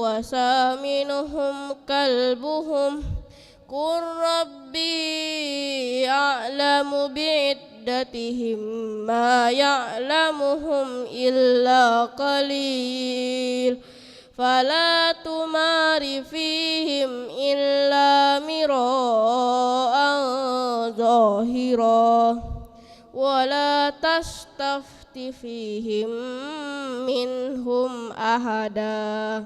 وثامنهم كلبهم قل ربي أعلم بعدتهم ما يعلمهم إلا قليل فلا تمار فيهم إلا مراء ظاهرا ولا تستفت فيهم منهم أحدا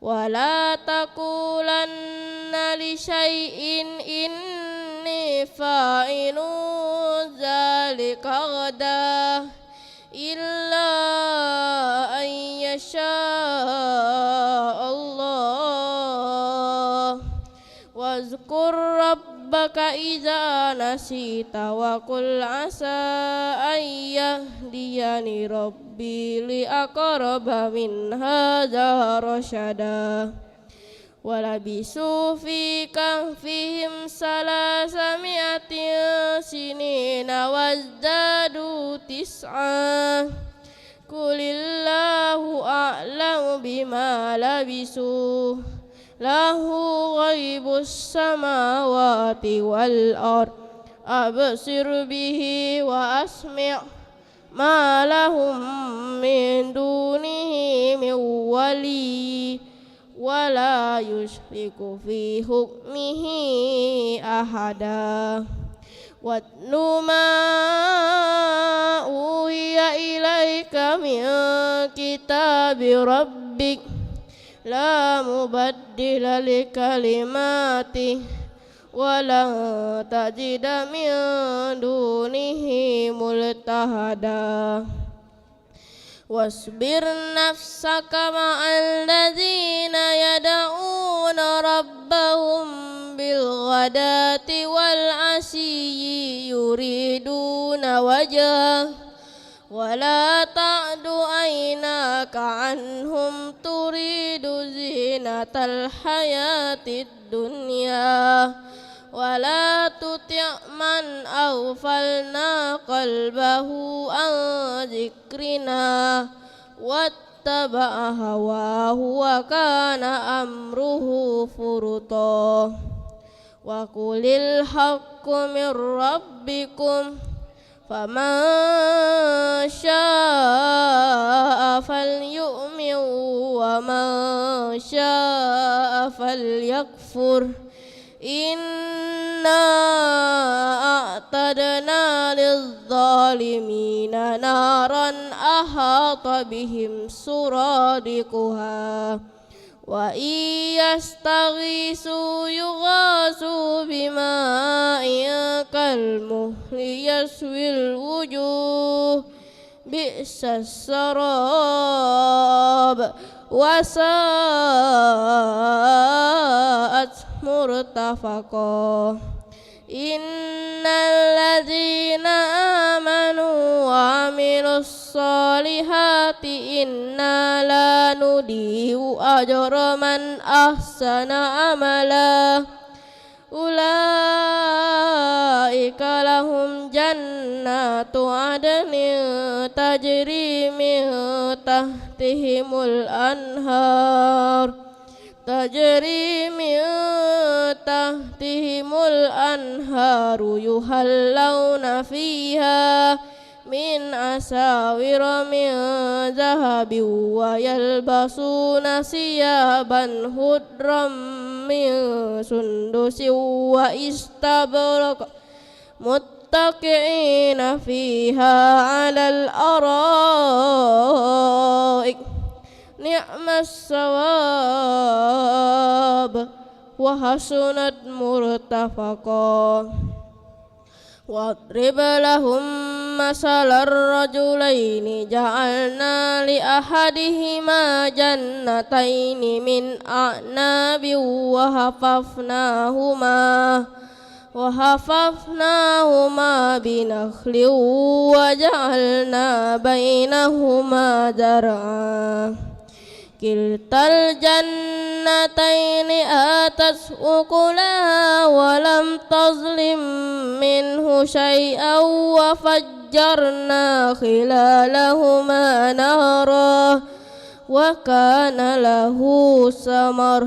ولا تقولن لشيء إني فاعل ذلك غدا إلا أن يشاء الله واذكر ربك إذا نسيت وقل عسى أن يهديني ربي لأقرب من هذا رشدا ولبثوا في كهفهم 300 سنين وازدادوا 9 قل الله أعلم بما لبثوا له غيب السماوات والأرض أبصر به وأسمع ما لهم من دونه من ولي ولا يشرك في حكمه أحدا واتل ما أوحي إليك من كتاب ربك لا مبدل لكلماته ولن تجد من دونه ملتحدا واصبر نفسك مع الذين يدعون ربهم بالغداة والعشي يريدون وجهه ولا تعد عيناك عنهم تريد زينة الحياة الدنيا ولا تطع من أغفلنا قلبه عن ذكرنا واتبع هواه وكان أمره فرطا وقل الحق من ربكم فمن شاء فليؤمن ومن شاء فليكفر إنا أعتدنا للظالمين نارا أحاط بهم سرادقها وإن يستغيثوا يغاثوا بماء كالمهل يشوي الوجوه بئس الشراب وساءت مرتفقا إن الذين آمنوا وعملوا الصالحات إنا لا نضيع أجر من أحسن عملا أولئك لهم جنات عدن تجري من تحتهم الأنهار يحلون فيها من أساور من ذهب ويلبسون ثيابا خضرا من سندس واستبرق متكئين فيها على الأرائك نعم الثواب وحسنت مرتفقا واضرب لهم مثل الرجلين جعلنا لأحدهما جنتين من أعناب وحففناهما بنخل وجعلنا بينهما زرعا كلتا الجنتين آتت أكلها ولم تظلم منه شيئا وفجرنا خلالهما نهرا وكان له ثمر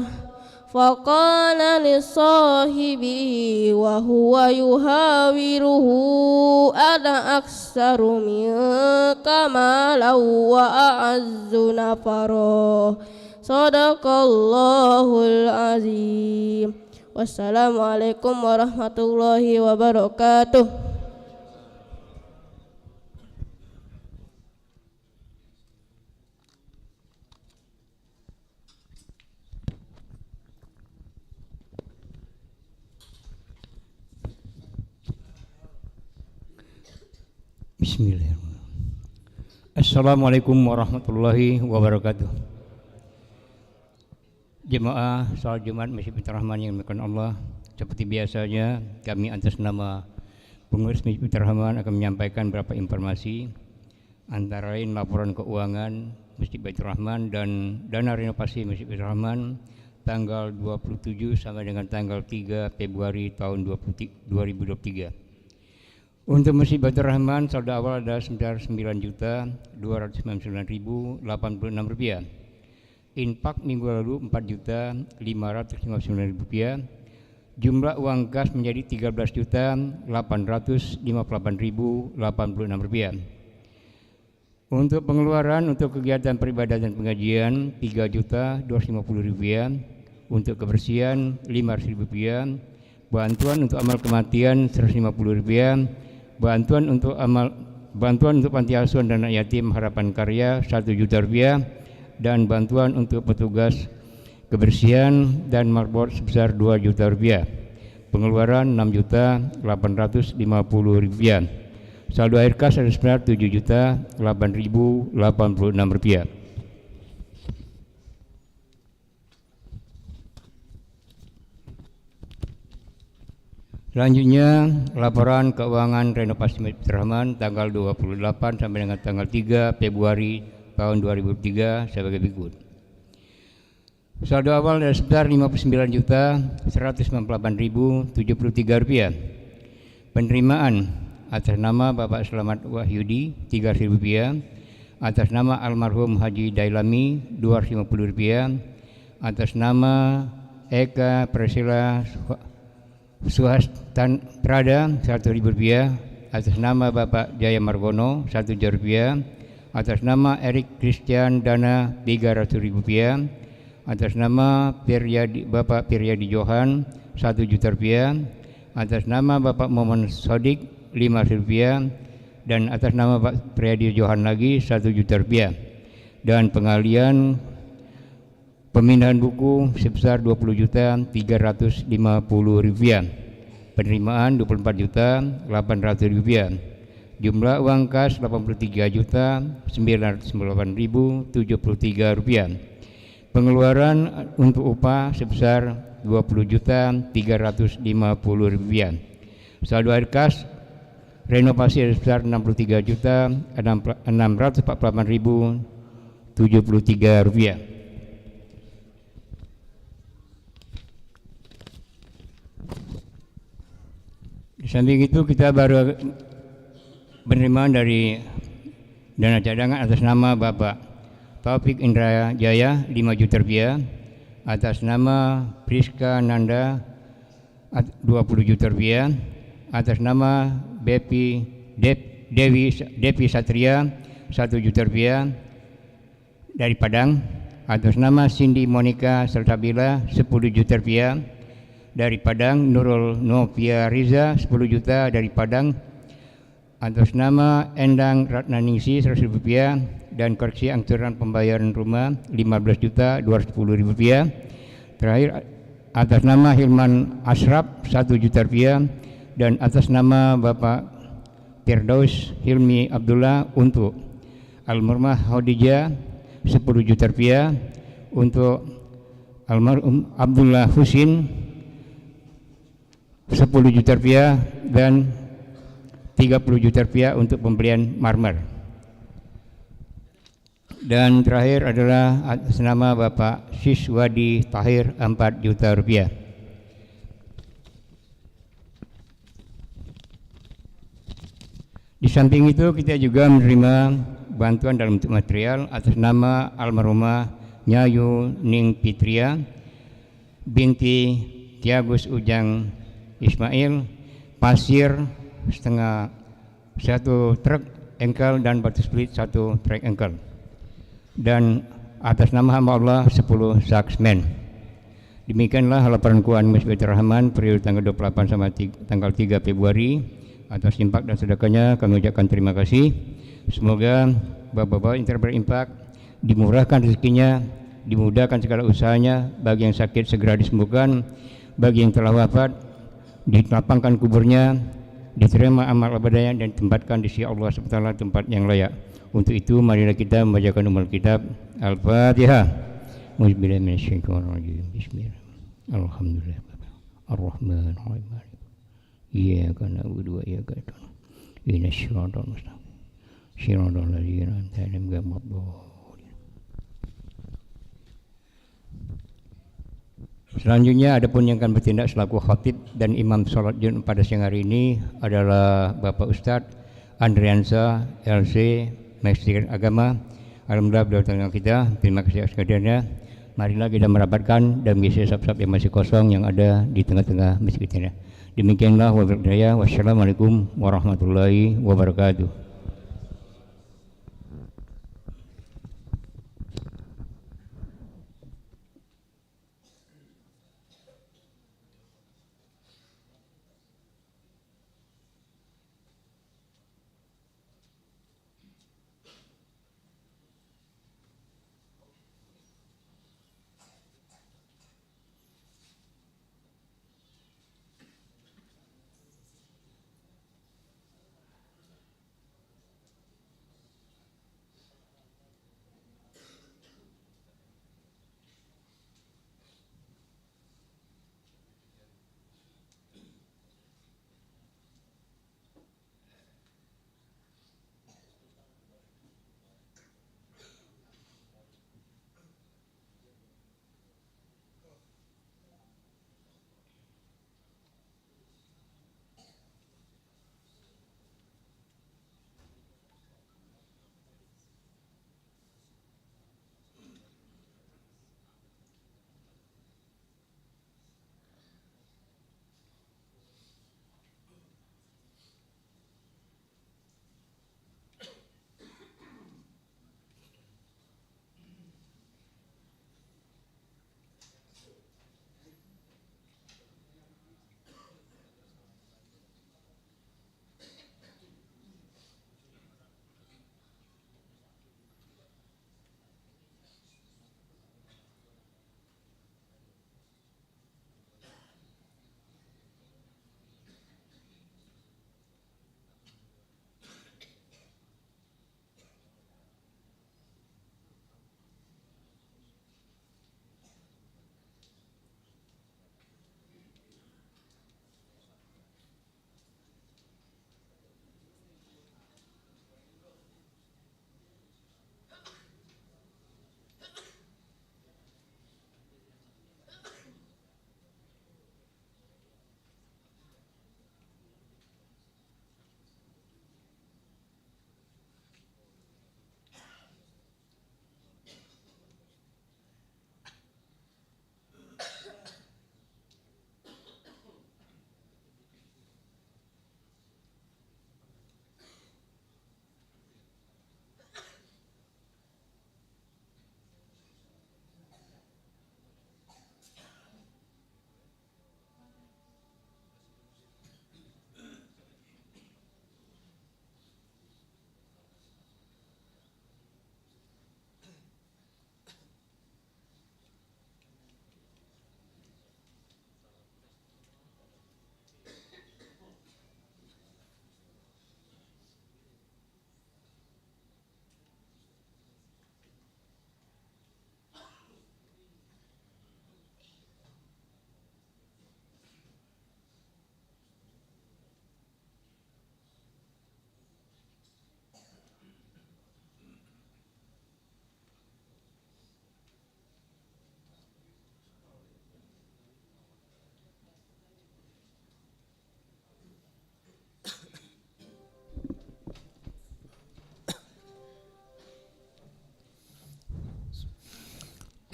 فقال لصاحبه وهو يحاوره أنا أكثر منك مالا وأعز نفرا صدق الله العظيم. Wassalamualaikum warahmatullahi wabarakatuh. Bismillahirrahmanirrahim. Assalamualaikum warahmatullahi wabarakatuh. Jemaah salat Jumat Masjid Baitur Rahman yang dimuliakan Allah, seperti biasanya kami atas nama pengurus Masjid Baitur Rahman akan menyampaikan beberapa informasi, antara lain laporan keuangan Masjid Baitur Rahman dan dana renovasi Masjid Baitur Rahman tanggal 27 sampai dengan tanggal 3 Februari tahun 2023. Untuk Masjid Baitur Rahman saldo awal ada sebesar Rp9.299.086. Infak minggu lalu Rp4.559.000. Jumlah uang kas menjadi Rp13.858.086. Untuk pengeluaran untuk kegiatan peribadatan dan pengajian Rp3.250.000. Untuk kebersihan Rp500.000. Bantuan untuk amal kematian Rp150.000. Bantuan untuk panti asuhan dan anak yatim Harapan Karya Rp1.000.000 dan bantuan untuk petugas kebersihan dan marbot sebesar Rp2.000.000. Pengeluaran Rp6.850.000. Saldo akhir kas ada sebesar Rp7.008.086. Selanjutnya, laporan keuangan renovasi Masjid Baitur Rahman tanggal 28 sampai dengan tanggal 3 Februari tahun 2003 sebagai berikut. Saldo awal dari sebesar Rp59.198.073. Penerimaan atas nama Bapak Selamat Wahyudi Rp3.000. Atas nama almarhum Haji Dailami Rp250.000. Atas nama Eka Presila Suhastan Prada Rp1.000. Atas nama Bapak Jaya Margono Rp1.000.000. Atas nama Erik Christian Dana Rp300.000. Atas nama Bapak Piryadi Johan Rp1.000.000. Atas nama Bapak Muhammad Sodik Rp500.000. Dan atas nama Pak Piryadi Johan lagi Rp1.000.000. Dan pengalian pemindahan buku sebesar Rp20.350.000. Penerimaan Rp24.800.000. Jumlah uang kas Rp83.998.073. Pengeluaran untuk upah sebesar Rp20.350.000. Saldo akhir kas renovasi sebesar Rp63.648.073. Di samping itu kita baru penerimaan dari dana cadangan atas nama Bapak Taufik Indra Jaya Rp5 juta. Atas nama Priska Nanda Rp20 juta. Atas nama Devi Satria Rp1 juta dari Padang. Atas nama Cindy Monica Sertabila Rp10 juta dari Padang. Nurul Novia Riza Rp10 juta dari Padang. Atas nama Endang Ratnaningsi Rp100.000 dan koreksi angsuran pembayaran rumah Rp15.210.000. Terakhir atas nama Hilman Ashraf Rp1 juta dan atas nama Bapak Firdaus Hilmi Abdullah untuk almarhumah Khadijah Rp10 juta. Untuk almarhum Abdullah Husin Rp10 juta dan Rp30 juta untuk pembelian marmer. Dan terakhir adalah atas nama Bapak Siswadi Tahir Rp4 juta. Di samping itu kita juga menerima bantuan dalam bentuk material atas nama almarhumah Nyayu Ning Pitria binti Tiagus Ujang Ismail, pasir setengah 1 truk engkel dan batu split 1 truk engkel, dan atas nama hamba Allah 10 saksmen. Demikianlah laporan Keuangan Masjid Baitur Rahman periode tanggal 28 sampai tanggal 3 Februari. Atas infak dan sedekahnya kami ucapkan terima kasih. Semoga bapak-bapak yang telah berimpak dimurahkan rezekinya, dimudahkan segala usahanya, bagi yang sakit segera disembuhkan, bagi yang telah wafat dilapangkan kuburnya, diterima amal ibadahnya dan ditempatkan di sisi Allah SWT tempat yang layak. Untuk itu marilah kita membacakan ummul kitab Al-Fatihah. Bismillahirrahmanirrahim. Bismillahirrahmanirrahim. Alhamdulillah. Ar-Rahmanirrahim. Iyyaka na'budu wa iyyaka nasta'in. Ihdinas siratal mustaqim. Shiratal ladzina an'amta 'alaihim ghairil maghdubi 'alaihim. Selanjutnya adapun yang akan bertindak selaku khatib dan imam salat Jumat pada siang hari ini adalah Bapak Ustadz Andriansa LC Magister Agama. Alhamdulillah beliau tengah kita. Terima kasih atas kehadirannya. Marilah kita merapatkan dan mengisi sab-sab yang masih kosong yang ada di tengah-tengah masjid kita. Demikianlah wabillahi. Wassalamualaikum warahmatullahi wabarakatuh.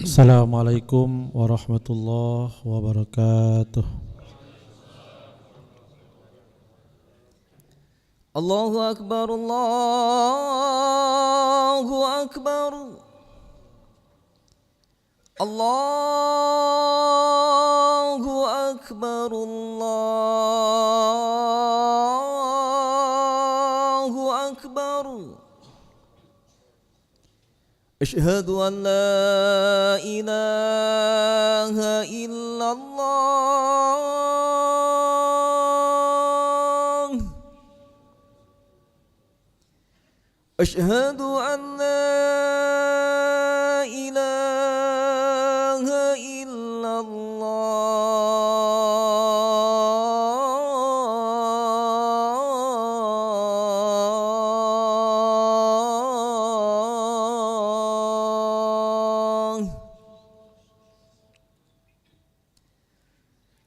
Assalamualaikum warahmatullahi wabarakatuh. Allahu Akbar, Allahu Akbar, Allahu Akbar, Allahu Akbar. Asyhadu an la ilaha illallah. Asyhadu an la ilaha illallah.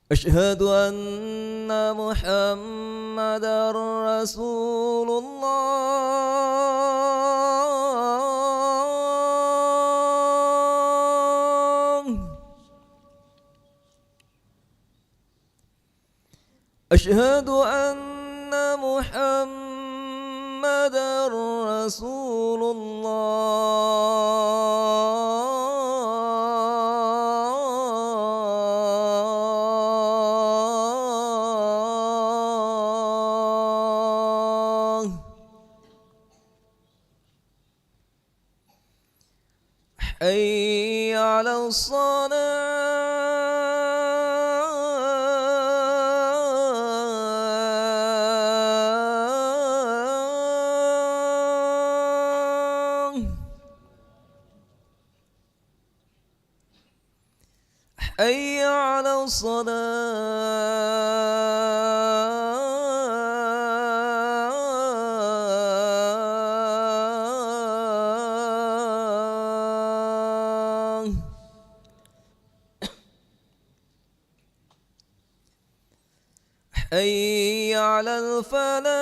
Asyhadu anna Muhammadar Rasulullah. Asyhadu anna Muhammadar Rasulullah. Hayya 'alas salah. Hayya 'alas salah. Hayya 'alal falah.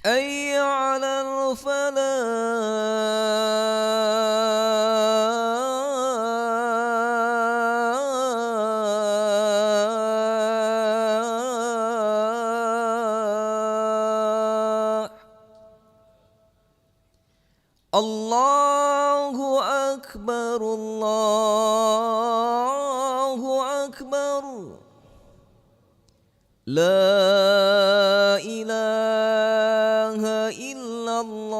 Hayya 'alal falah. Allahu Akbar, Allahu Akbar. La ilaha illallah.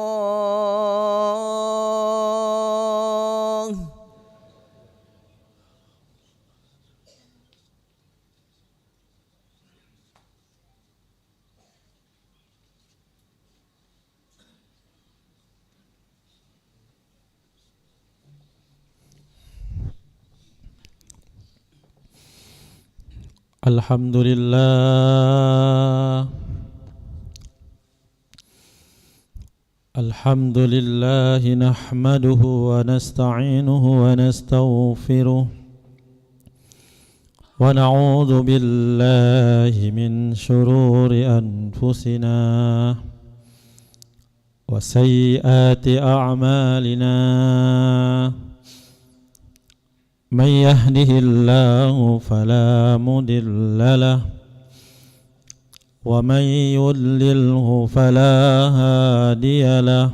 Alhamdulillah. Alhamdulillah nahmaduhu wa nasta'inuhu wa nastaghfiruh wa na'udzu billahi min shururi anfusina wa sayyiati a'malina. من يهده الله فلا مضل له ومن يضلله فلا هادي له.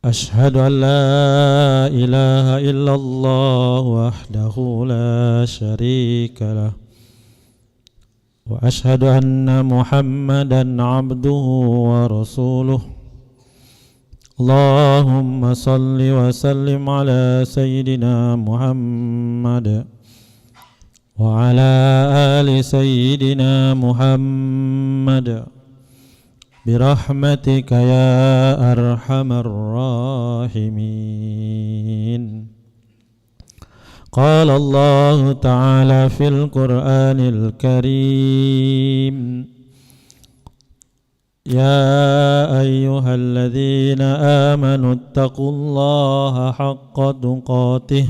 أشهد أن لا إله إلا الله وحده لا شريك له وأشهد أن محمدا عبده ورسوله. اللهم صل وسلم على سيدنا محمد وعلى آل سيدنا محمد برحمتك يا أرحم الراحمين. قال الله تعالى في القرآن الكريم: يا أيها الذين آمنوا اتقوا الله حق تقاته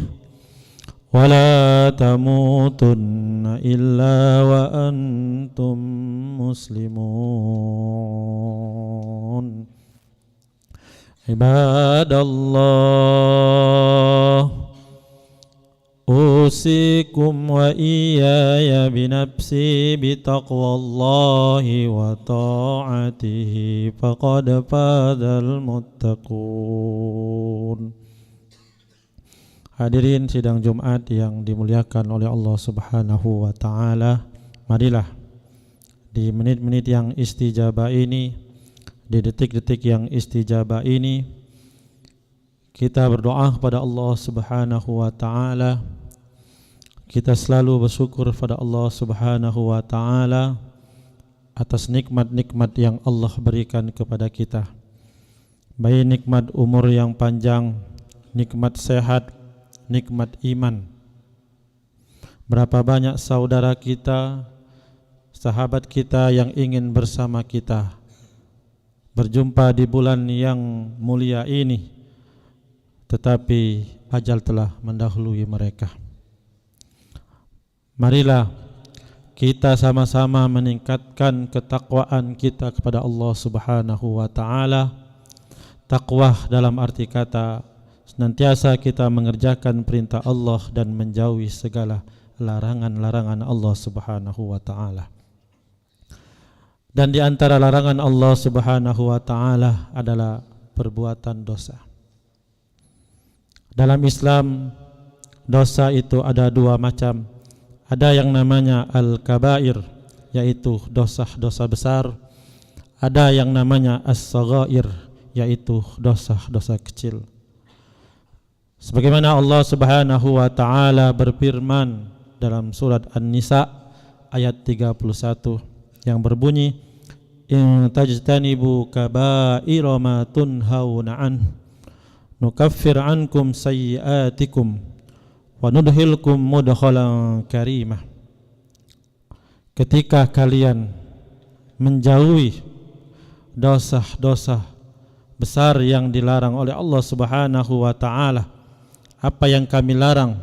ولا تموتن إلا وأنتم مسلمون عباد الله أوصيكم وإياي بنفسي بتقوى الله وطاعته فقد فاز المتقون. Hadirin sidang Jumat yang dimuliakan oleh Allah Subhanahu wa taala, marilah di menit-menit yang istijabah ini, di detik-detik yang istijabah ini, kita berdoa kepada Allah Subhanahu wa taala. Kita selalu bersyukur kepada Allah Subhanahu wa taala atas nikmat-nikmat yang Allah berikan kepada kita. Baik nikmat umur yang panjang, nikmat sehat, nikmat iman. Berapa banyak saudara kita, sahabat kita yang ingin bersama kita berjumpa di bulan yang mulia ini, tetapi ajal telah mendahului mereka. Marilah kita sama-sama meningkatkan ketakwaan kita kepada Allah Subhanahu wa taala. Takwa dalam arti kata senantiasa kita mengerjakan perintah Allah dan menjauhi segala larangan-larangan Allah Subhanahu wa taala. Dan di antara larangan Allah Subhanahu wa taala adalah perbuatan dosa. Dalam Islam, dosa itu ada dua macam. Ada yang namanya al-kabair, yaitu dosa-dosa besar. Ada yang namanya as-saghair, yaitu dosa-dosa kecil. Sebagaimana Allah Subhanahu wa taala berfirman dalam surat An-Nisa ayat 31 yang berbunyi, in tajtanibu kaba'ira ma tunhauna an nukaffir ankum sayyi'atikum wa nudkhilkum mudkhalan karimah. Ketika kalian menjauhi dosa-dosa besar yang dilarang oleh Allah Subhanahu wa taala, apa yang kami larang,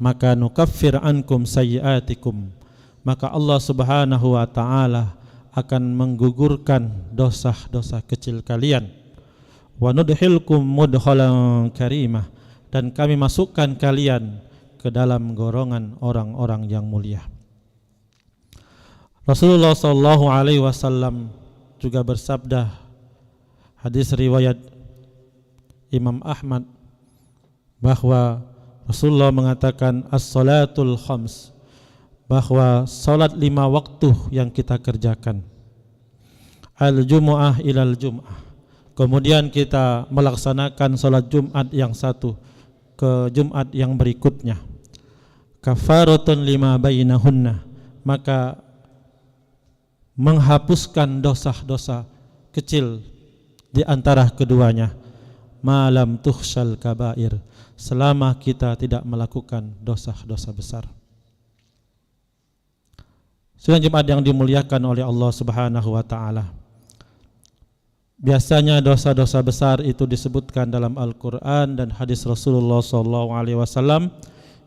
maka nukaffir ankum sayyi'atikum, maka Allah Subhanahu wa taala akan menggugurkan dosa-dosa kecil kalian. Wa nudkhilkum mudkhalan karimah, dan kami masukkan kalian ke dalam golongan orang-orang yang mulia. Rasulullah sallallahu alaihi wasallam juga bersabda, hadis riwayat Imam Ahmad, bahwa Rasulullah mengatakan as-salatul khams, bahwa salat 5 waktu yang kita kerjakan, al-jumu'ah ilal jum'ah, kemudian kita melaksanakan salat Jumat yang satu ke Jumat yang berikutnya, kafaratun lima bainahunna, maka menghapuskan dosa-dosa kecil di antara keduanya, malam tuhsyal kabair, selama kita tidak melakukan dosa-dosa besar. Sidang Jumat yang dimuliakan oleh Allah Subhanahu wa taala, biasanya dosa-dosa besar itu disebutkan dalam Al-Quran dan hadis Rasulullah SAW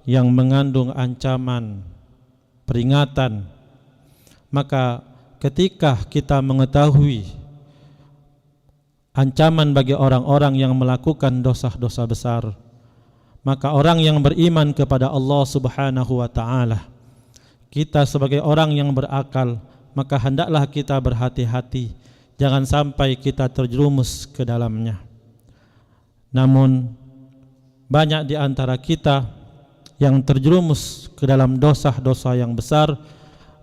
yang mengandung ancaman, peringatan. Maka ketika kita mengetahui ancaman bagi orang-orang yang melakukan dosa-dosa besar, maka orang yang beriman kepada Allah Subhanahu wa ta'ala, kita sebagai orang yang berakal, maka hendaklah kita berhati-hati, jangan sampai kita terjerumus ke dalamnya. Namun banyak di antara kita yang terjerumus ke dalam dosa-dosa yang besar,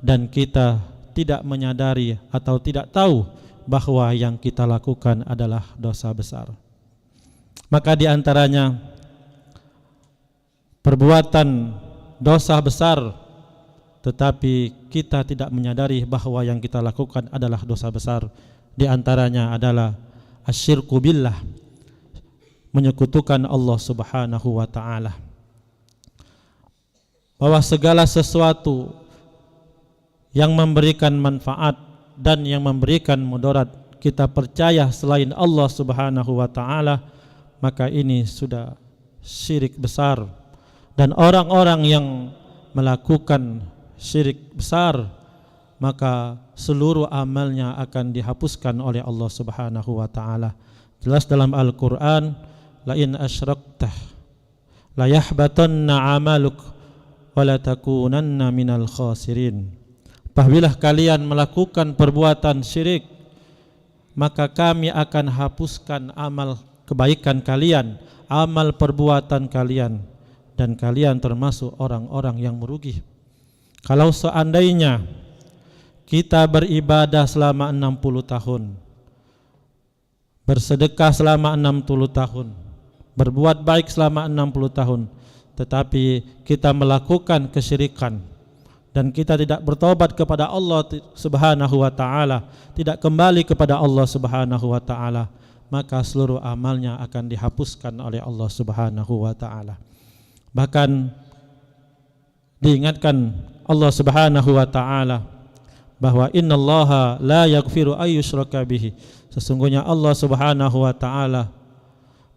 dan kita tidak menyadari atau tidak tahu bahwa yang kita lakukan adalah dosa besar. Maka di antaranya perbuatan dosa besar tetapi kita tidak menyadari bahwa yang kita lakukan adalah dosa besar. Di antaranya adalah asyirku billah, menyekutukan Allah Subhanahu wa ta'ala. Bahwa segala sesuatu yang memberikan manfaat dan yang memberikan mudarat kita percaya selain Allah Subhanahu wa ta'ala, maka ini sudah syirik besar Dan orang-orang yang melakukan syirik besar, maka seluruh amalnya akan dihapuskan oleh Allah Subhanahu wa taala. Jelas dalam Al-Qur'an, la in asyraktah la yahbatanna 'amaluk wa la takunanna minal khasirin. Apabila kalian melakukan perbuatan syirik, maka kami akan hapuskan amal kebaikan kalian, amal perbuatan kalian, dan kalian termasuk orang-orang yang merugi. Kalau seandainya kita beribadah selama 60 tahun, bersedekah selama 60 tahun, berbuat baik selama 60 tahun, tetapi kita melakukan kesyirikan dan kita tidak bertobat kepada Allah Subhanahu wa taala, tidak kembali kepada Allah Subhanahu wa taala, maka seluruh amalnya akan dihapuskan oleh Allah Subhanahu wa taala. Bahkan diingatkan Allah Subhanahu wa taala bahwa innallaha la yaghfiru ayyushraka bihi. Sesungguhnya Allah Subhanahu wa taala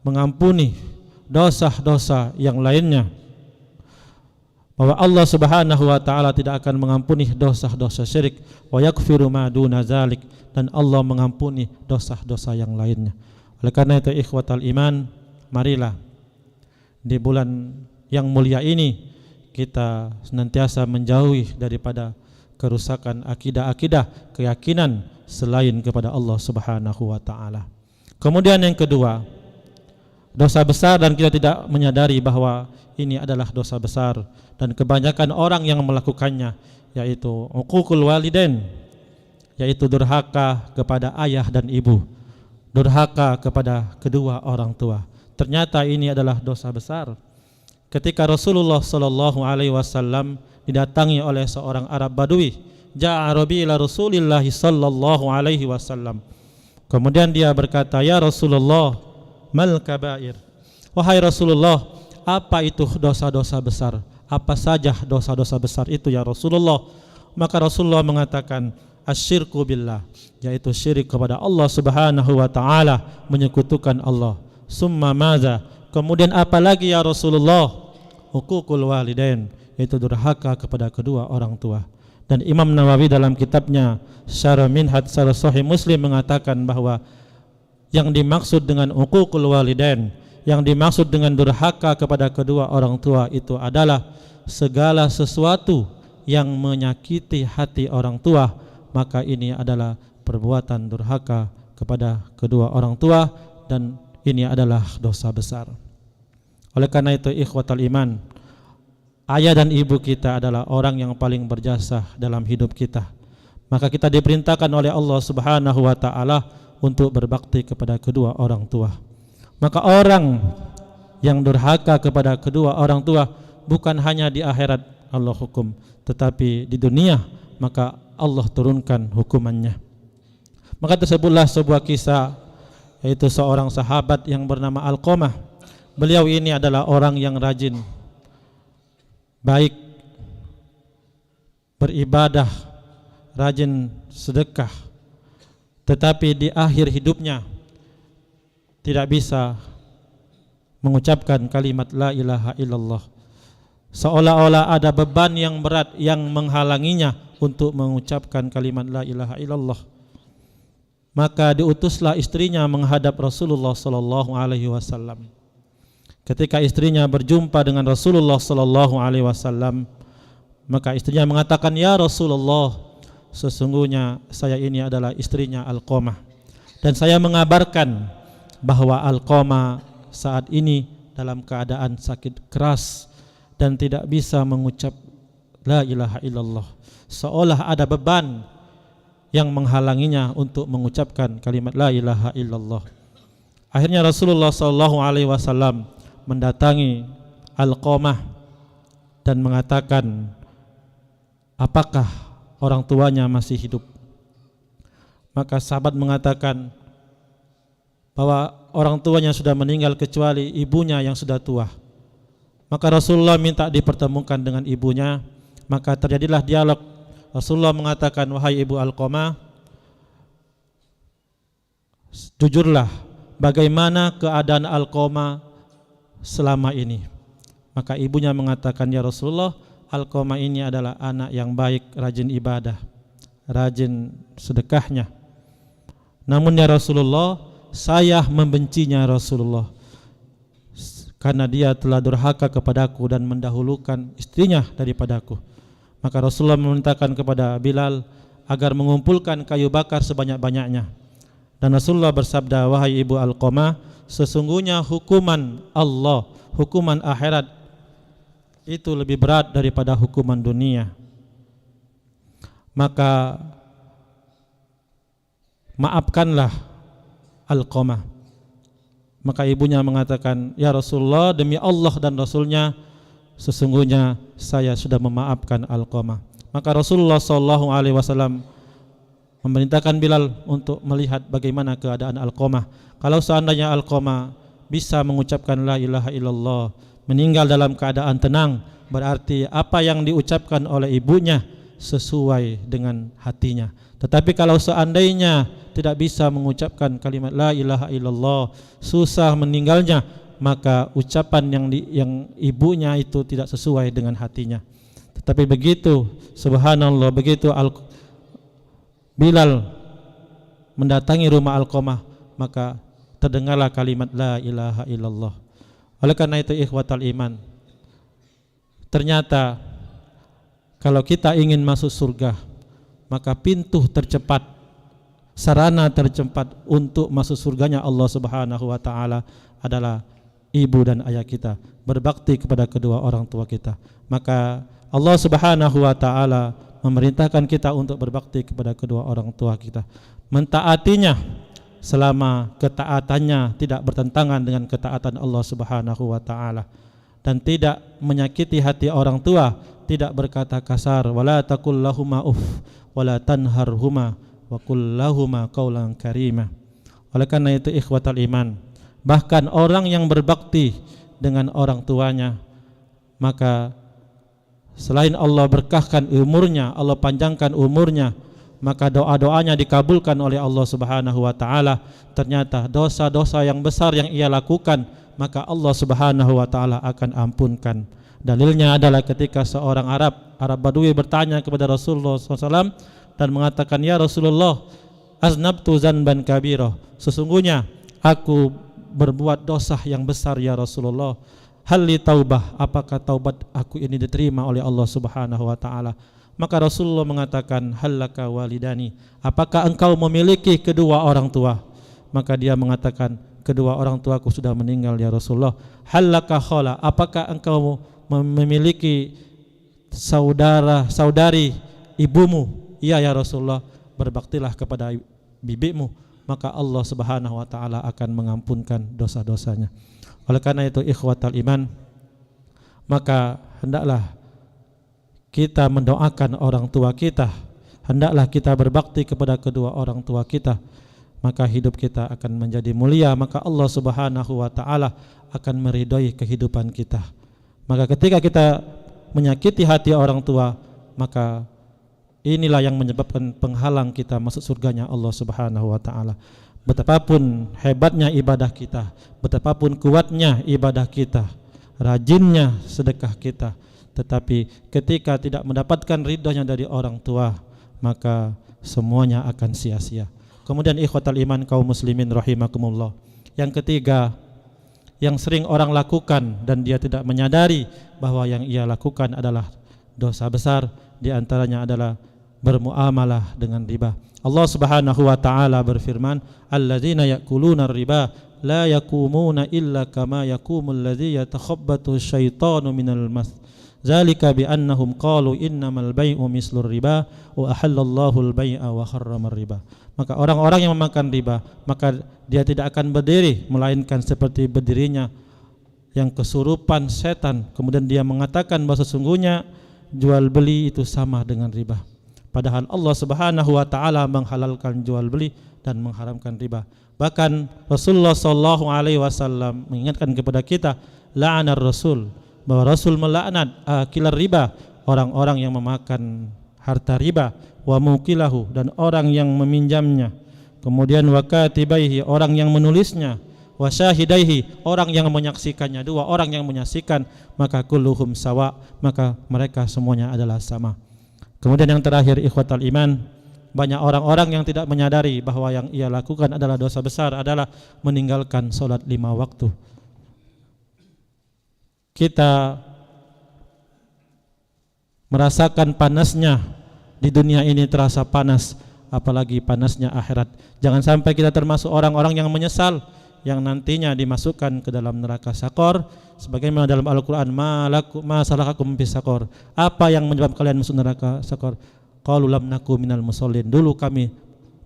mengampuni dosa-dosa yang lainnya. Bahwa Allah Subhanahu wa taala tidak akan mengampuni dosa-dosa syirik, wa yaghfiru ma duna zalik, dan Allah mengampuni dosa-dosa yang lainnya. Oleh karena itu ikhwatal iman, marilah di bulan yang mulia ini kita senantiasa menjauhi daripada kerusakan akidah-akidah, keyakinan selain kepada Allah Subhanahu wa taala. Kemudian yang kedua, dosa besar dan kita tidak menyadari bahwa ini adalah dosa besar, dan kebanyakan orang yang melakukannya, yaitu uququl walidain, yaitu durhaka kepada ayah dan ibu, durhaka kepada kedua orang tua. Ternyata ini adalah dosa besar. Ketika Rasulullah sallallahu alaihi wasallam didatangi oleh seorang Arab Badui, ja'a Arabi ila Rasulillah sallallahu alaihi wasallam. Kemudian dia berkata, "Ya Rasulullah, mal kabair?" Wahai Rasulullah, apa itu dosa-dosa besar? Apa saja dosa-dosa besar itu ya Rasulullah? Maka Rasulullah mengatakan, asyirku billah, yaitu syirik kepada Allah Subhanahu wa taala, menyekutukan Allah. Summa maza? Kemudian apa lagi ya Rasulullah? Uququl walidain, yaitu durhaka kepada kedua orang tua. Dan Imam Nawawi dalam kitabnya Syarah Minhaj Sharh Sahih Muslim mengatakan bahwa yang dimaksud dengan uququl walidain, yang dimaksud dengan durhaka kepada kedua orang tua itu adalah segala sesuatu yang menyakiti hati orang tua, maka ini adalah perbuatan durhaka kepada kedua orang tua, dan ini adalah dosa besar. Oleh karena itu ikhwatal iman, ayah dan ibu kita adalah orang yang paling berjasa dalam hidup kita. Maka kita diperintahkan oleh Allah Subhanahu wa taala untuk berbakti kepada kedua orang tua. Maka orang yang durhaka kepada kedua orang tua bukan hanya di akhirat Allah hukum, tetapi di dunia maka Allah turunkan hukumannya. Maka tersebutlah sebuah kisah, yaitu seorang sahabat yang bernama Alqamah. Beliau ini adalah orang yang rajin, baik, beribadah, rajin sedekah, tetapi di akhir hidupnya tidak bisa mengucapkan kalimat la ilaha illallah. Seolah-olah ada beban yang berat yang menghalanginya untuk mengucapkan kalimat la ilaha illallah. Maka diutuslah istrinya menghadap Rasulullah sallallahu alaihi wasallam. Ketika istrinya berjumpa dengan Rasulullah sallallahu alaihi wasallam, maka istrinya mengatakan, "Ya Rasulullah, sesungguhnya saya ini adalah istrinya Alqamah, dan saya mengabarkan bahwa Alqamah saat ini dalam keadaan sakit keras dan tidak bisa mengucap la ilaha illallah, seolah ada beban yang menghalanginya untuk mengucapkan kalimat la ilaha illallah." Akhirnya Rasulullah sallallahu alaihi wasallam mendatangi Alqamah dan mengatakan, apakah orang tuanya masih hidup? Maka sahabat mengatakan bahwa orang tuanya sudah meninggal kecuali ibunya yang sudah tua. Maka Rasulullah minta dipertemukan dengan ibunya. Maka terjadilah dialog. Rasulullah mengatakan, wahai ibu Alqamah, jujurlah bagaimana keadaan Alqamah selama ini. Maka ibunya mengatakan, ya Rasulullah, Alqamah ini adalah anak yang baik, rajin ibadah, rajin sedekahnya. Namun ya Rasulullah, saya membencinya Rasulullah, karena dia telah durhaka kepadaku dan mendahulukan istrinya daripadaku. Maka Rasulullah memerintahkan kepada Bilal agar mengumpulkan kayu bakar sebanyak-banyaknya. Dan Rasulullah bersabda, wahai ibu Alqamah, sesungguhnya hukuman Allah, hukuman akhirat itu lebih berat daripada hukuman dunia. Maka maafkanlah Alqamah. Maka ibunya mengatakan, ya Rasulullah, demi Allah dan Rasulnya, sesungguhnya saya sudah memaafkan Alqamah. Maka Rasulullah SAW memerintahkan Bilal untuk melihat bagaimana keadaan Alqamah. Kalau seandainya Alqamah bisa mengucapkan la ilaha illallah, meninggal dalam keadaan tenang, berarti apa yang diucapkan oleh ibunya sesuai dengan hatinya. Tetapi kalau seandainya tidak bisa mengucapkan kalimat la ilaha illallah, susah meninggalnya, maka ucapan yang ibunya itu tidak sesuai dengan hatinya. Tetapi begitu, subhanallah, begitu Bilal mendatangi rumah Alqamah, maka terdengarlah kalimat la ilaha illallah. Oleh karena itu ikhwatal iman, ternyata kalau kita ingin masuk surga, maka pintu tercepat, sarana tercepat untuk masuk surganya Allah Subhanahu wa taala adalah ibu dan ayah kita, berbakti kepada kedua orang tua kita. Maka Allah Subhanahu wa taala memerintahkan kita untuk berbakti kepada kedua orang tua kita, mentaatinya selama ketaatannya tidak bertentangan dengan ketaatan Allah Subhanahu wa taala, dan tidak menyakiti hati orang tua, tidak berkata kasar, wala taqul lahuma uff wala tanharhuma wa qul lahuma qaulan karima. Oleh karena itu ikhwatal iman, bahkan orang yang berbakti dengan orang tuanya, maka selain Allah berkahkan umurnya, Allah panjangkan umurnya, maka doa-doanya dikabulkan oleh Allah Subhanahu wa taala. Ternyata dosa-dosa yang besar yang ia lakukan, maka Allah Subhanahu wa taala akan ampunkan. Dalilnya adalah ketika seorang Arab Badui bertanya kepada Rasulullah SAW dan mengatakan, ya Rasulullah, aznabtu zanban kabira, sesungguhnya aku berbuat dosa yang besar ya Rasulullah, halli taubah, apakah taubat aku ini diterima oleh Allah Subhanahu wa taala? Maka Rasulullah mengatakan, hallaka walidani, apakah engkau memiliki kedua orang tua? Maka dia mengatakan, kedua orang tuaku sudah meninggal ya Rasulullah. Hallaka khala, apakah engkau memiliki saudari ibumu? Iya ya Rasulullah, berbaktilah kepada bibimu, maka Allah Subhanahu wa taala akan mengampunkan dosa-dosanya. Oleh karena itu ikhwatal iman, maka hendaklah kita mendoakan orang tua kita, hendaklah kita berbakti kepada kedua orang tua kita, maka hidup kita akan menjadi mulia, maka Allah Subhanahu wa taala akan meridhoi kehidupan kita. Maka ketika kita menyakiti hati orang tua, maka inilah yang menyebabkan penghalang kita masuk surganya Allah Subhanahu wa taala. Betapapun hebatnya ibadah kita, betapapun kuatnya ibadah kita, rajinnya sedekah kita, tetapi ketika tidak mendapatkan ridhonya dari orang tua, maka semuanya akan sia-sia. Kemudian ikhwatal iman kaum muslimin rahimakumullah, yang ketiga yang sering orang lakukan dan dia tidak menyadari bahwa yang ia lakukan adalah dosa besar, di antaranya adalah bermuamalah dengan riba. Allah Subhanahu wa taala berfirman, alladzina ya'kuluna riba la yakumuna illa kama yakumul ladzi yatakhabbathu syaitanu minal mas. Zalika bi annahum qalu innamal bai'u mislur riba wa ahallallahu al-bai'a wa harramar riba. Maka orang-orang yang memakan riba, maka dia tidak akan berdiri melainkan seperti berdirinya yang kesurupan setan. Kemudian dia mengatakan bahwa sesungguhnya jual beli itu sama dengan riba. Padahal Allah Subhanahu wa taala menghalalkan jual beli dan mengharamkan riba. Bahkan Rasulullah sallallahu alaihi wasallam mengingatkan kepada kita, la'anar Rasul, bahwa Rasul melaknat akilar riba, orang-orang yang memakan harta riba, wa mukilahu, dan orang yang meminjamnya, kemudian wa katibaihi, orang yang menulisnya, wa syahidaihi, orang yang menyaksikannya, dua orang yang menyaksikan, maka kulluhum sawa, maka mereka semuanya adalah sama. Kemudian yang terakhir, ikhwatal iman, banyak orang-orang yang tidak menyadari bahwa yang ia lakukan adalah dosa besar, adalah meninggalkan sholat 5 waktu. Kita merasakan panasnya di dunia ini, terasa panas, apalagi panasnya akhirat. Jangan sampai kita termasuk orang-orang yang menyesal, yang nantinya dimasukkan ke dalam neraka sakor, sebagaimana dalam Al-Quran, ma salakakum fis sakor, apa yang menyebabkan kalian masuk neraka sakor? Qalu lam naku minal musallin, dulu kami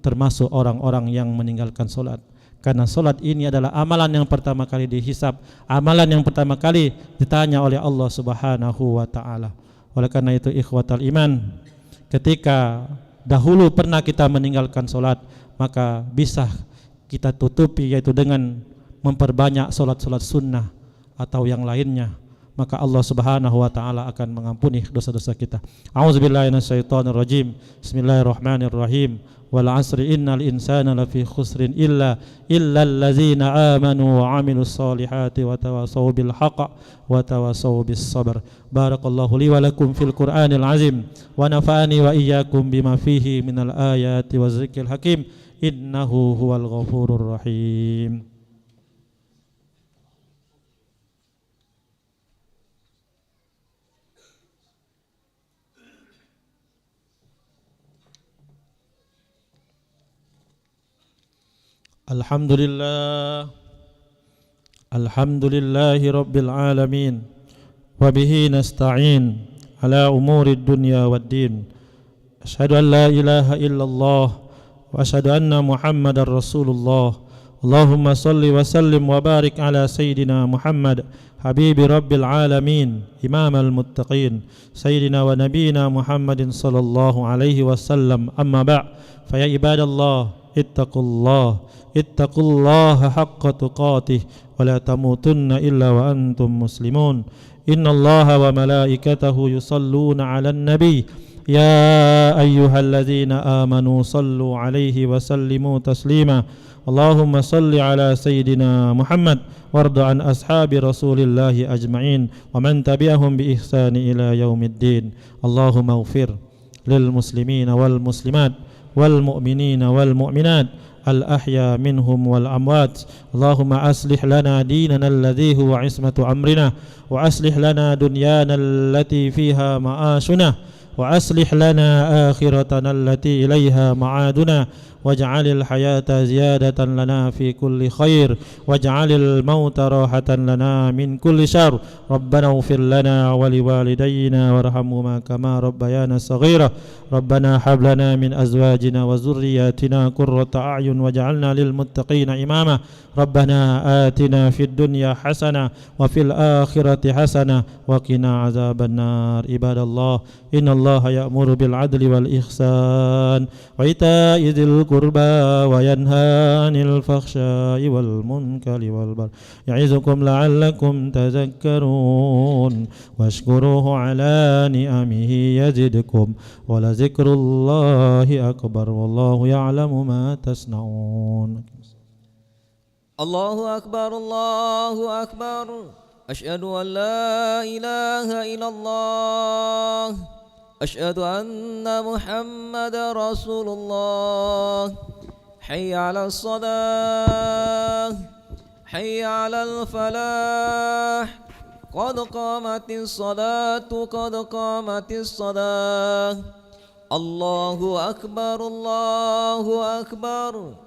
termasuk orang-orang yang meninggalkan solat. Karena solat ini adalah amalan yang pertama kali dihisab, amalan yang pertama kali ditanya oleh Allah Subhanahu wa ta'ala. Oleh karena itu ikhwatal iman, ketika dahulu pernah kita meninggalkan solat, maka bisa kita tutupi yaitu dengan memperbanyak solat-solat sunnah atau yang lainnya, maka Allah Subhanahu wa ta'ala akan mengampuni dosa-dosa kita. A'udzubillahi minasyaitonirrajim. Bismillahirrahmanirrahim. Wal 'asri innal insana lafi khusrin illa allazina amanu wa 'amilus solihati wa tawassaw bil haqq wa tawassaw bis sabr. Barakallahu li wa lakum fil Qur'anil 'azim wa nafa'ani wa iyyakum bima fihi minal ayati waz zikril hakim. Innahu huwal ghafurur rahim. Alhamdulillahi rabbil alamin, wa bihi nasta'in ala umurid dunya waddin. Asyhadu an la ilaha illallah wa asyhadu anna Muhammadar Rasulullah. Allahumma salli wa sallim wa barik ala sayyidina Muhammad habibi rabbil alamin, imamal muttaqin, sayyidina wa nabiyina Muhammadin sallallahu alaihi wasallam. Amma ba', fa ya ibadallah ittaqullaha haqqa tuqatih wa la tamutunna illa wa antum muslimun. Innallaha wa malaikatahu yusalluna 'alan nabiy ya ayyuhalladzina amanu sallu 'alaihi wa sallimu taslima. Allahumma salli 'ala sayyidina Muhammad warda an ashabi rasulillahi ajma'in wa man tabi'ahum bi ihsani ila yaumiddin. Allahumma ighfir lil muslimina wal muslimat wal mu'minina wal mu'minat al-ahya minhum wal amwat. Allahumma aslih lana dinana alladhi huwa ismatu amrina wa aslih lana dunyana allati fiha ma'ashuna wa aslih lana akhiratana allati ilayha ma'aduna waj'alil hayata ziyadatan lana fi kulli khair waj'alil mauta rahatan lana min kulli syarr. Rabbana ighfir lana wa liwalidayna warhamhuma kama rabbayana saghira. Rabbana hab lana min azwajina wa zurriyyatina qurrata a'yun waj'alna lil muttaqina imama. Rabbana atina fid dunya hasanah wa fil akhirati hasanah wa qina azabannar. Ibadallah, innallaha ya'muru bil adli wal ihsan wa ita'i dzil qurba wa yanha 'anil fakhsya'i wal munkari wal baghi ya'izukum la'allakum tadhakkarun washkuruhu 'ala ni'amihi yazidkum wa la dzikrullahi akbar wallahu ya'lamu ma tasna'un. Allahu akbar, Allahu akbar. Asyhadu an la ilaha illallah. Asyhadu anna Muhammadar Rasulullah. Hayya 'alas shalah, hayya 'alal falah. Qad qamatis salatu, qad qamatis salah. Allahu akbar, Allahu akbar.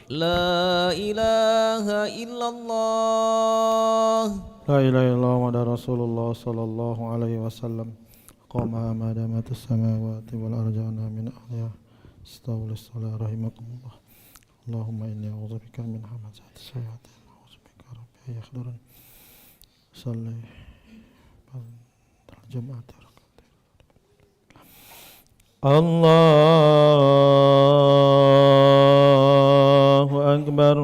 La ilaha illallah. La ilaha illallah wa Rasulullah sallallahu alaihi wasallam. Qama ma damatis samawati wal arjana min ahliha. Astagfirullah salat rahimakumullah. Allahumma inni a'udzubika min hamazati syayatin wa a'udzubika rabbi yahdurun. Salli al-jum'ah. Allahu akbar.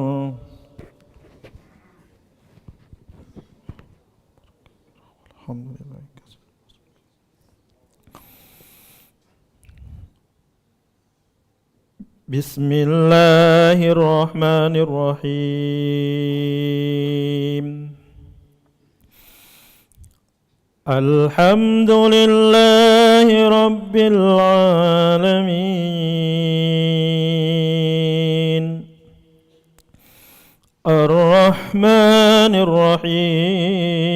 Alhamdulillah. بسم الله الرحمن الرحيم الحمد لله رب العالمين الرحمن الرحيم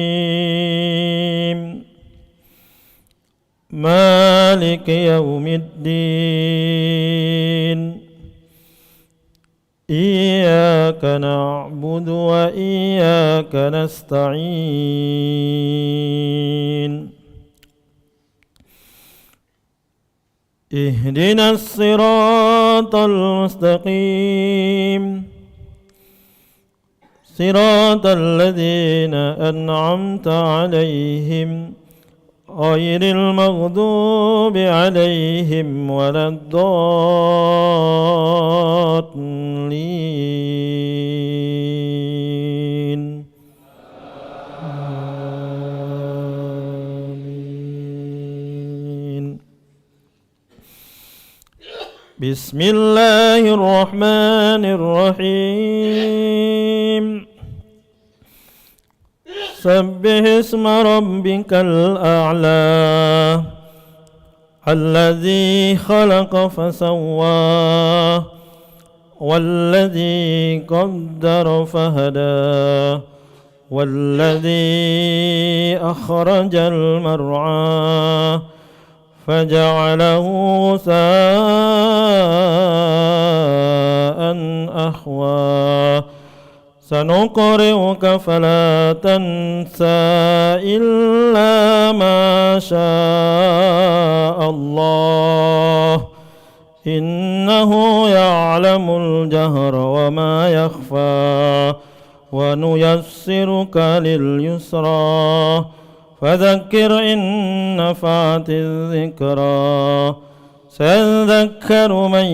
مالك يوم الدين إياك نعبد وإياك نستعين اهدنا الصراط المستقيم صراط الذين أنعمت عليهم غير المغضوب عليهم ولا الضالين آمين بسم الله الرحمن الرحيم سبح اسم ربك الأعلى الذي خلق فسوى والذي قدر فهدى والذي أخرج المرعى فجعله غثاء أحوى سنقرئك فلا تنسى إلا ما شاء الله إنه يعلم الجهر وما يخفى ونيسرك لليسرى فذكر إن نفعت الذكرى سيذكر من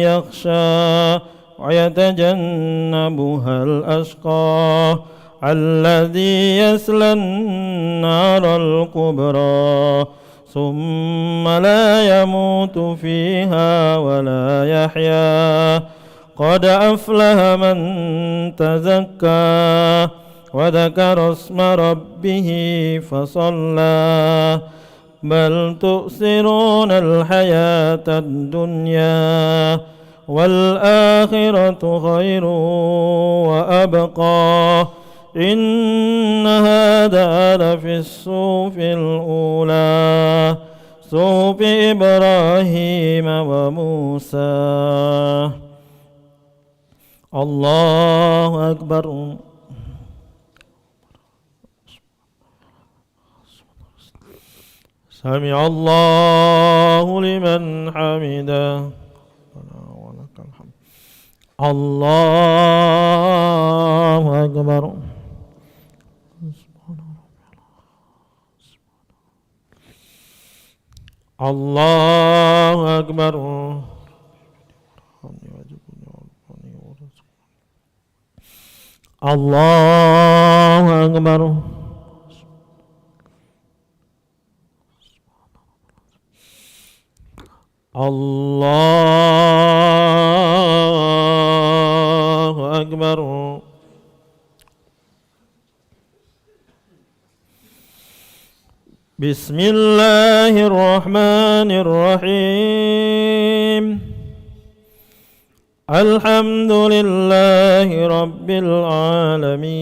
يخشى ويتجنبها الأشقى الذي يصلى النار الكبرى ثم لا يموت فيها ولا يحيا قد أفلح من تزكى وذكر اسم ربه فصلى بل تؤثرون الحياة الدنيا والآخرة خير وأبقى إن هذا لفي الصحف الأولى صحف إبراهيم وموسى الله أكبر سمع الله لمن حمده الله أكبر الله أكبر الله أكبر الله أكبر بسم الله الرحمن الرحيم الحمد لله رب العالمين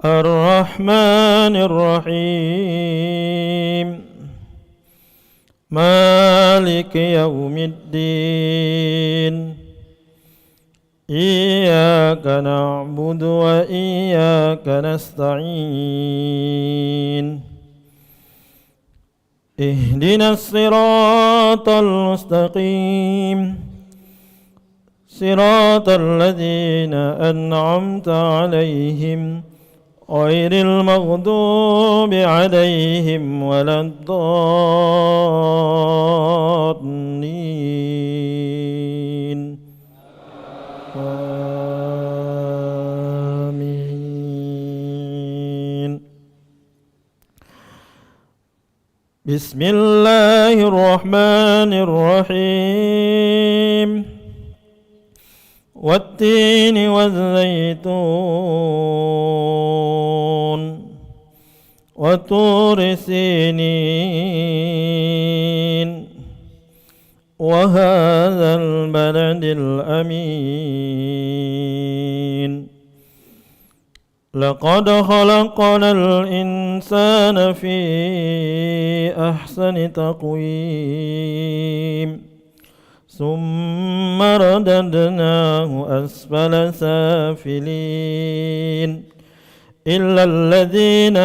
الرحمن الرحيم مالك يوم الدين إياك نعبد وإياك نستعين اهدنا الصراط المستقيم صراط الذين أنعمت عليهم غير المغضوب عليهم ولا الضالين آمين بسم الله الرحمن الرحيم والتين والزيتون وطور سينين وهذا البلد الأمين لقد خلقنا الإنسان في أحسن تقويم ثم رددناه أسفل سافلين إلا الذين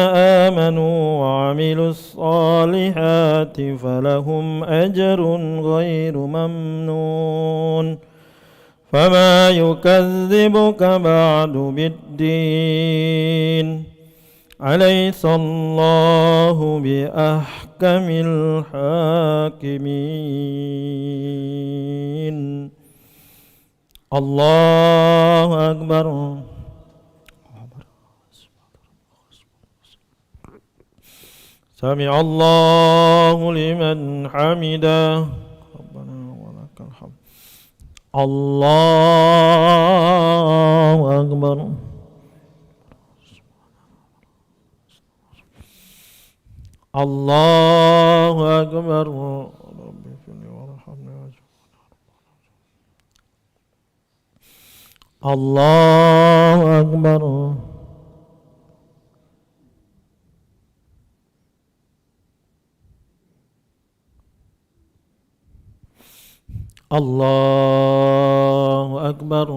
آمنوا وعملوا الصالحات فلهم أجر غير ممنون فما يكذبك بعد بالدين أليس الله بأحكم الحاكمين الله أكبر سمع الله لمن حمده ربنا ولك الحمد الله أكبر الله أكبر رب اغفرني وارحمني الله أكبر الله أكبر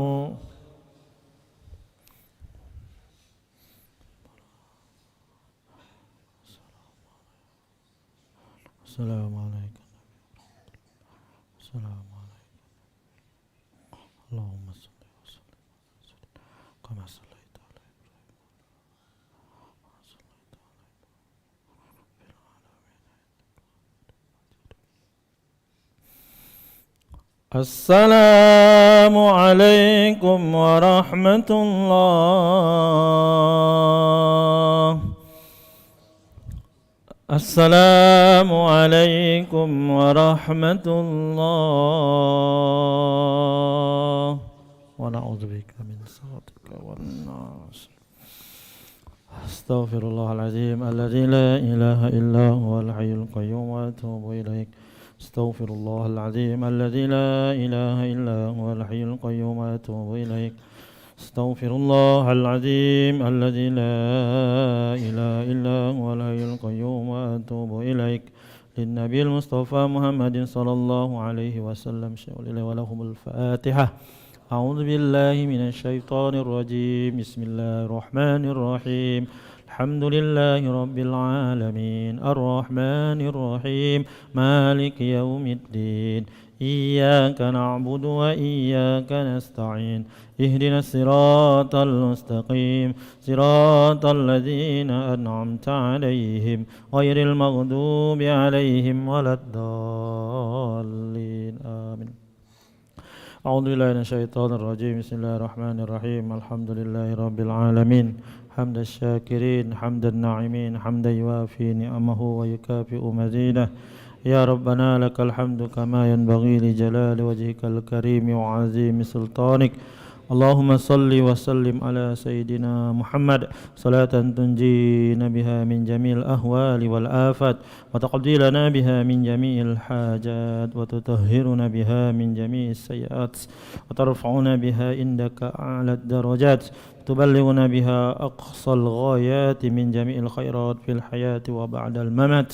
السلام عليكم السلام عليكم اللهم صل وسلم كما صليت على السلام عليكم ورحمة الله السلام عليكم ورحمة الله ونعوذ بك من سخطك والناس أستغفر الله العظيم الذي لا إله إلا هو الحي القيوم وأتوب إليك أستغفر الله العظيم الذي لا إله إلا هو الحي القيوم وأتوب إليك أستغفر الله العظيم الذي لا إله إلا هو الحي القيوم وأتوب إليك للنبي المصطفى محمد صلى الله عليه وسلم ولهم الفاتحة أعوذ بالله من الشيطان الرجيم بسم الله الرحمن الرحيم الحمد لله رب العالمين الرحمن الرحيم مالك يوم الدين إياك نعبد وإياك نستعين اهدنا الصراط المستقيم صراط الذين أنعمت عليهم غير المغضوب عليهم ولا الضالين آمين أعوذ بالله من الشيطان الرجيم بسم الله الرحمن الرحيم الحمد لله رب العالمين حمد الشاكرين حمد الناعمين حمدا يوافي نعمه ويكافئ مزيده يا ربنا لك الحمد كما ينبغي لجلال وجهك الكريم وعظيم سلطانك اللهم صل وسلم على سيدنا محمد صلاة تنجينا بها من جميع الأهوال والآفات وتقضي لنا بها من جميع الحاجات وتطهرنا بها من جميع السيئات وترفعنا بها عندك أعلى الدرجات تبلغنا بها أقصى الغايات من جميع الخيرات في الحياة وبعد الممات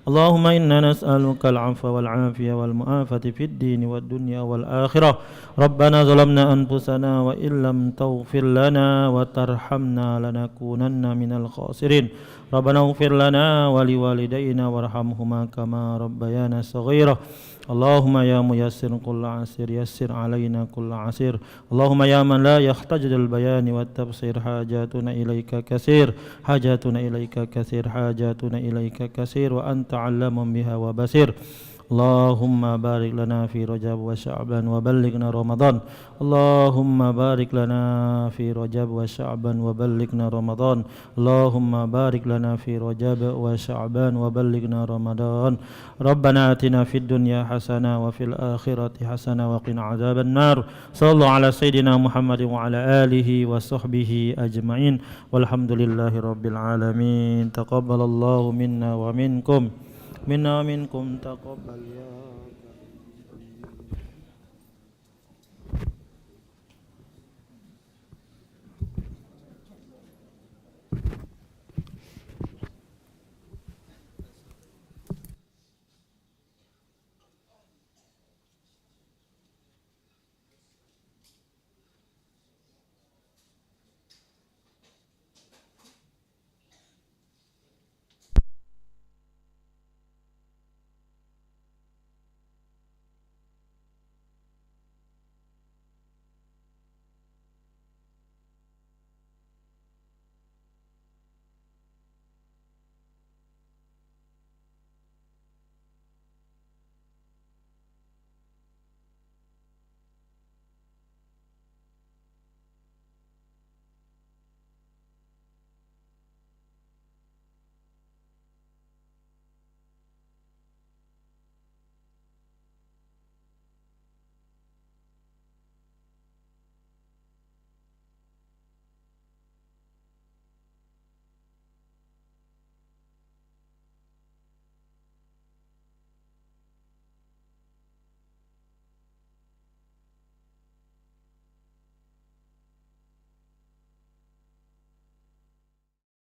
اللهم إنا نسألك العفو والعافية والمعافاة في الدين والدنيا والآخرة ربنا ظلمنا أنفسنا وإن لم تغفر لنا وترحمنا لنكونن من الخاسرين ربنا اغفر لنا ولوالدينا وارحمهما كما ربيانا صغيرا اللهم يا ميسر كل عسير يسر علينا كل عسير اللهم يا من لا يحتاج البيان والتبصير حاجاتنا إليك كثير حاجاتنا إليك كثير حاجاتنا إليك كثير وأنت علام بها وبصير اللهم بارك لنا في رجب وشعبان وبلغنا رمضان اللهم بارك لنا في رجب وشعبان وبلغنا رمضان اللهم بارك لنا في رجب وشعبان وبلغنا رمضان ربنا آتنا في الدنيا حسنة وفي الآخرة حسنة وقنا عذاب النار صلى الله على سيدنا محمد وعلى آله وصحبه أجمعين والحمد لله رب العالمين تقبل الله منا ومنكم تقبل يا